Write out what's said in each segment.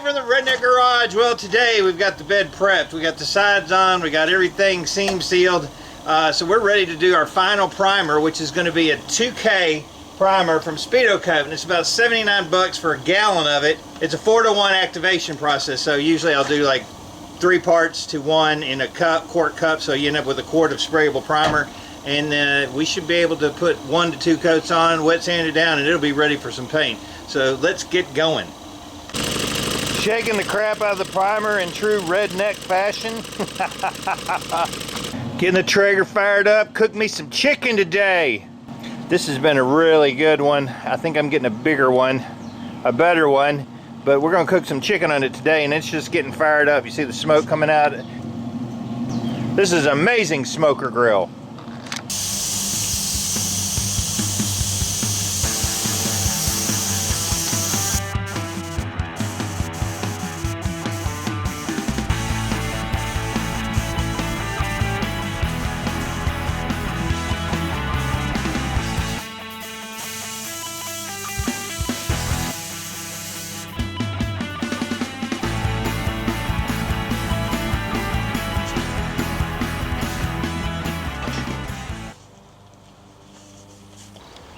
live from the Redneck Garage. Well, today we've got the bed prepped. We got the sides on. We got everything seam sealed. So we're ready to do our final primer, which is going to be a 2K primer from Speedo Coat. It's about 79 bucks for a gallon of it. It's a 4-to-1 activation process. So usually I'll do like 3 parts to 1 in a cup, quart cup. So you end up with a quart of sprayable primer. And we should be able to put 1 to 2 coats on, wet sand it down, and it'll be ready for some paint. So let's get going. Shaking the crap out of the primer in true redneck fashion. Getting the Traeger fired up. Cooked me some chicken today. This has been a really good one. I think I'm getting a bigger one, a better one. But we're going to cook some chicken on it today, and it's just getting fired up. You see the smoke coming out. This is an amazing smoker grill.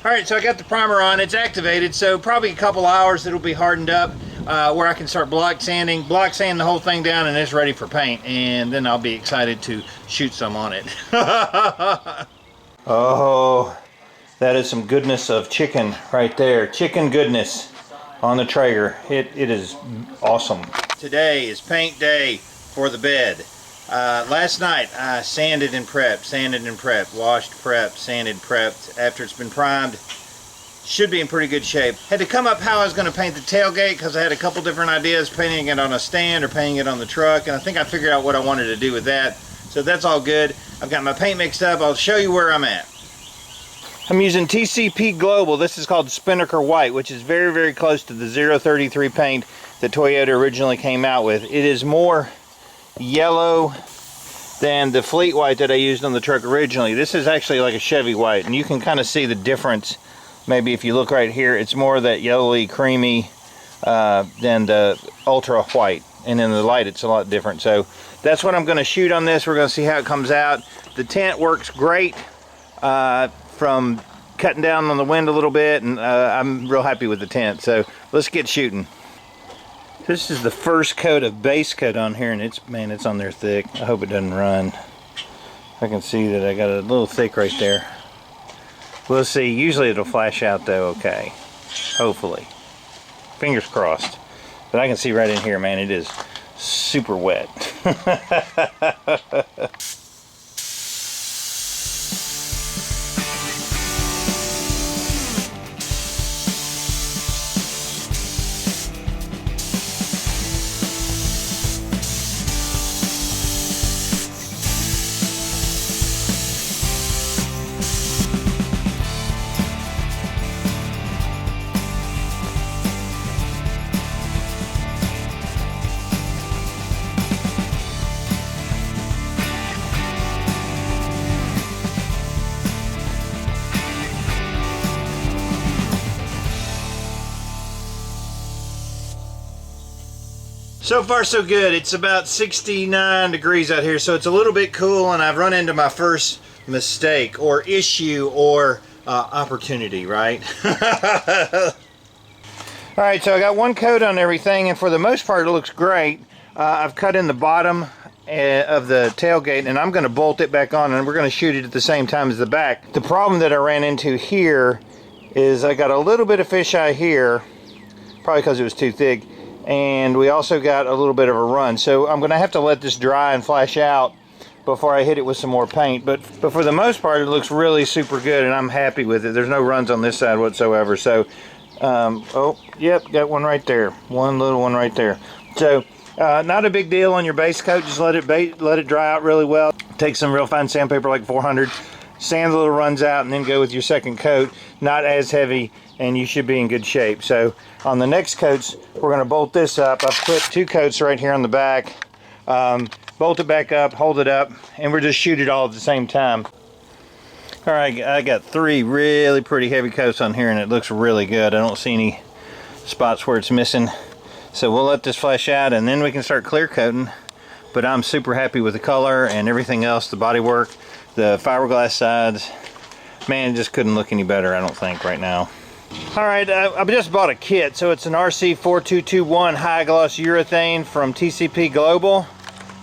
Alright, so I got the primer on. It's activated, so probably a couple hours it'll be hardened up where I can start block sand the whole thing down, and it's ready for paint. And then I'll be excited to shoot some on it. Oh, that is some goodness of chicken right there. Chicken goodness on the Traeger. It is awesome. Today is paint day for the bed. Last night I sanded and prepped, washed, prepped, sanded, prepped. After it's been primed, should be in pretty good shape. Had to come up how I was going to paint the tailgate because I had a couple different ideas, painting it on a stand or painting it on the truck, and I think I figured out what I wanted to do with that. So that's all good. I've got my paint mixed up. I'll show you where I'm at. I'm using TCP Global. This is called Spinnaker White, which is very, very close to the 033 paint that Toyota originally came out with. It is more yellow than the Fleet White that I used on the truck originally. This is actually like a Chevy white, and you can kind of see the difference. Maybe if you look right here, it's more that yellowy, creamy than the Ultra White, and in the light it's a lot different. So that's what I'm going to shoot on this. We're going to see how it comes out. The tint works great from cutting down on the wind a little bit, and I'm real happy with the tint. So let's get shooting. This is the first coat of base coat on here, and it's on there thick. I hope it doesn't run. I can see that I got a little thick right there. We'll see. Usually it'll flash out though, okay. Hopefully. Fingers crossed. But I can see right in here, man, it is super wet. So far so good. It's about 69 degrees out here, so it's a little bit cool, and I've run into my first mistake or issue or opportunity, right? Alright, so I got one coat on everything, and for the most part it looks great. I've cut in the bottom of the tailgate, and I'm going to bolt it back on, and we're going to shoot it at the same time as the back. The problem that I ran into here is I got a little bit of fisheye here, probably because it was too thick, and we also got a little bit of a run. So I'm going to have to let this dry and flash out before I hit it with some more paint. But for the most part, it looks really super good, and I'm happy with it. There's no runs on this side whatsoever. So, oh, yep, got one right there. One little one right there. So, not a big deal on your base coat. Just let it dry out really well. Take some real fine sandpaper like 400. Sand the little runs out, and then go with your second coat. Not as heavy, and you should be in good shape. So on the next coats, we're going to bolt this up. I've put 2 coats right here on the back. Bolt it back up, hold it up, and we're just shoot it all at the same time. All right, I got 3 really pretty heavy coats on here, and it looks really good. I don't see any spots where it's missing. So we'll let this flesh out and then we can start clear coating. But I'm super happy with the color and everything else, the bodywork, the fiberglass sides. Man, it just couldn't look any better, I don't think, right now. Alright, I just bought a kit. So it's an RC4221 high gloss urethane from TCP Global.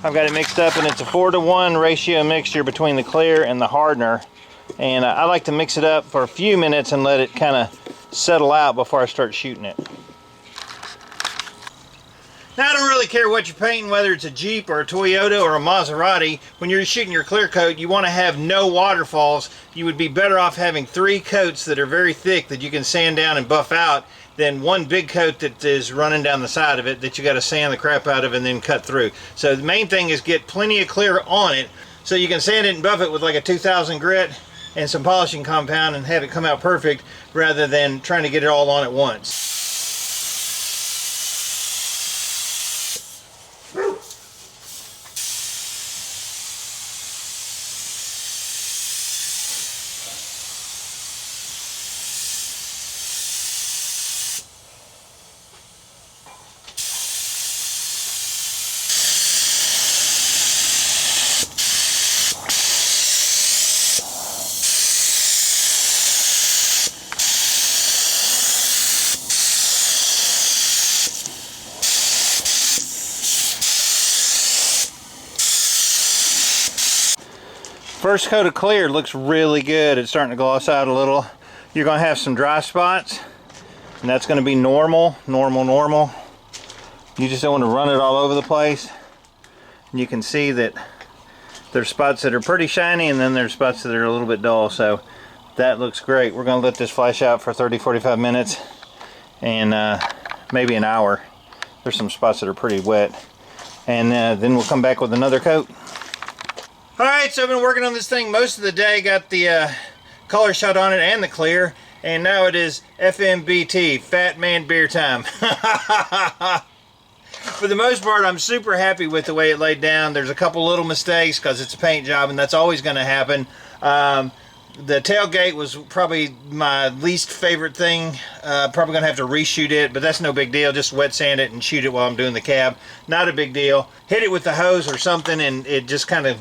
I've got it mixed up and it's a 4-to-1 ratio mixture between the clear and the hardener. And I like to mix it up for a few minutes and let it kind of settle out before I start shooting it. Now I don't really care what you're painting, whether it's a Jeep or a Toyota or a Maserati. When you're shooting your clear coat, you want to have no waterfalls. You would be better off having 3 coats that are very thick that you can sand down and buff out than one big coat that is running down the side of it that you got to sand the crap out of and then cut through. So the main thing is get plenty of clear on it so you can sand it and buff it with like a 2000 grit and some polishing compound and have it come out perfect rather than trying to get it all on at once. First coat of clear looks really good. It's starting to gloss out a little. You're going to have some dry spots, and that's going to be normal. You just don't want to run it all over the place. And you can see that there's spots that are pretty shiny, and then there's spots that are a little bit dull. So that looks great. We're going to let this flash out for 30-45 minutes and maybe an hour. There's some spots that are pretty wet, and then we'll come back with another coat. Alright, so I've been working on this thing most of the day, got the color shot on it and the clear, and now it is FMBT, Fat Man Beer Time. For the most part, I'm super happy with the way it laid down. There's a couple little mistakes because it's a paint job and that's always going to happen. The tailgate was probably my least favorite thing. Probably going to have to reshoot it, but that's no big deal. Just wet sand it and shoot it while I'm doing the cab. Not a big deal. Hit it with the hose or something and it just kind of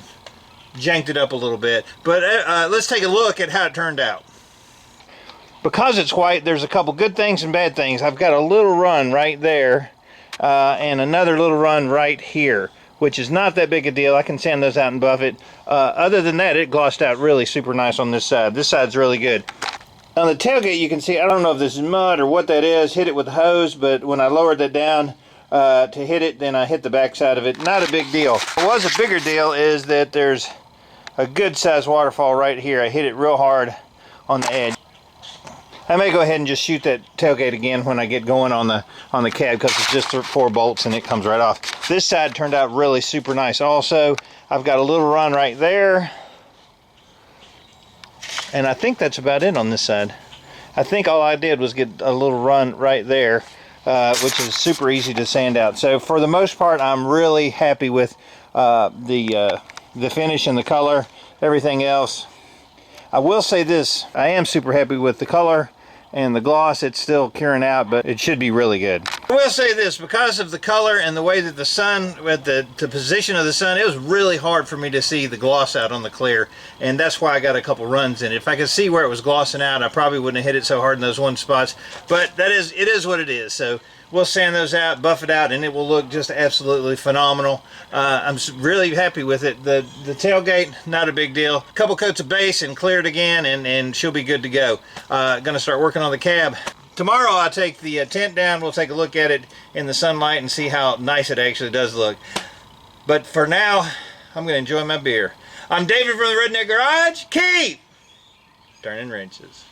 janked it up a little bit. But let's take a look at how it turned out. Because it's white, there's a couple good things and bad things. I've got a little run right there and another little run right here, which is not that big a deal. I can sand those out and buff it. Other than that, it glossed out really super nice on this side. This side's really good. On the tailgate, you can see, I don't know if this is mud or what that is, hit it with the hose, but when I lowered that down to hit it, then I hit the back side of it. Not a big deal. What was a bigger deal is that there's a good sized waterfall right here. I hit it real hard on the edge. I may go ahead and just shoot that tailgate again when I get going on the cab because it's just 4 bolts and it comes right off. This side turned out really super nice. Also, I've got a little run right there. And I think that's about it on this side. I think all I did was get a little run right there, which is super easy to sand out. So for the most part, I'm really happy with the finish and the color, everything else. I will say this, I am super happy with the color and the gloss. It's still curing out, but it should be really good. I will say this, because of the color and the way that the sun, with the position of the sun, it was really hard for me to see the gloss out on the clear, and that's why I got a couple runs in it. If I could see where it was glossing out, I probably wouldn't have hit it so hard in those one spots, but it is what it is. So we'll sand those out, buff it out, and it will look just absolutely phenomenal. I'm really happy with it. The tailgate, not a big deal. A couple coats of base and clear it again, and she'll be good to go. Gonna start working on the cab. Tomorrow I'll take the tent down. We'll take a look at it in the sunlight and see how nice it actually does look. But for now, I'm gonna enjoy my beer. I'm David from the Redneck Garage. Keep turning wrenches.